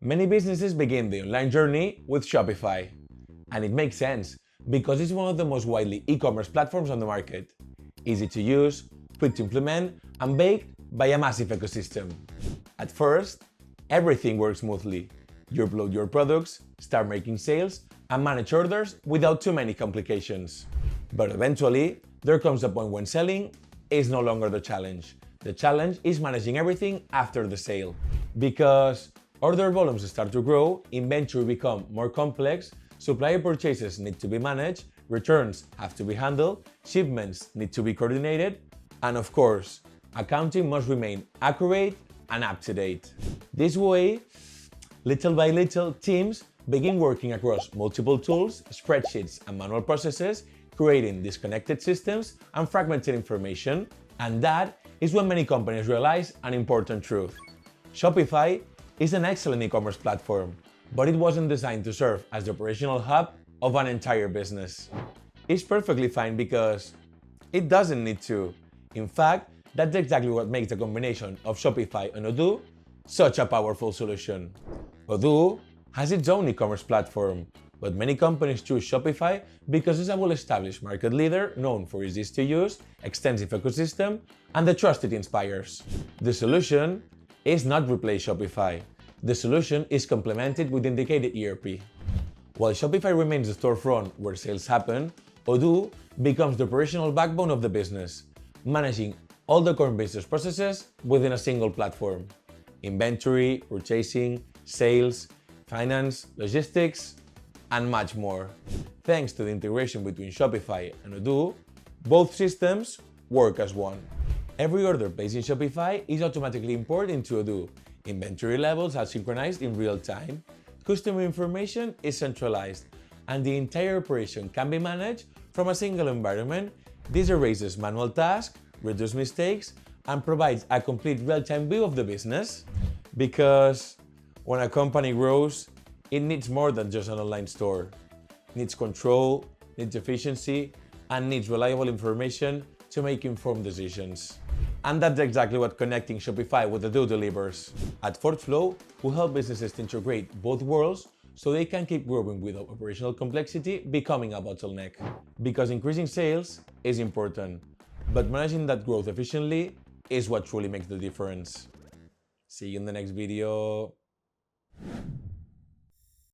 Many businesses begin the online journey with Shopify. And it makes sense because it's one of the most widely e-commerce platforms on the market. Easy to use, quick to implement, and backed by a massive ecosystem. At first, everything works smoothly. You upload your products, start making sales, and manage orders without too many complications. But eventually, there comes a point when selling is no longer the challenge. The challenge is managing everything after the sale. Because order volumes start to grow, inventory become more complex, supplier purchases need to be managed, returns have to be handled, shipments need to be coordinated, and of course, accounting must remain accurate and up to date. This way, little by little, teams begin working across multiple tools, spreadsheets, and manual processes, creating disconnected systems and fragmented information. And that is when many companies realize an important truth. Shopify is an excellent e-commerce platform, but it wasn't designed to serve as the operational hub of an entire business. It's perfectly fine because it doesn't need to. In fact, that's exactly what makes the combination of Shopify and Odoo such a powerful solution. Odoo has its own e-commerce platform, but many companies choose Shopify because it's a well-established market leader known for its easy-to-use, extensive ecosystem, and the trust it inspires. The solution is not replace Shopify. The solution is complemented with indicated ERP. While Shopify remains the storefront where sales happen, Odoo becomes the operational backbone of the business, managing all the core business processes within a single platform. Inventory, purchasing, sales, finance, logistics, and much more. Thanks to the integration between Shopify and Odoo, both systems work as one. Every order placed in Shopify is automatically imported into Odoo. Inventory levels are synchronized in real time, customer information is centralized, and the entire operation can be managed from a single environment. This erases manual tasks, reduces mistakes, and provides a complete real-time view of the business. Because when a company grows, it needs more than just an online store. It needs control, needs efficiency, and needs reliable information to make informed decisions. And that's exactly what connecting Shopify with Odoo delivers. At Flow, we help businesses to integrate both worlds so they can keep growing without operational complexity becoming a bottleneck. Because increasing sales is important, but managing that growth efficiently is what truly makes the difference. See you in the next video.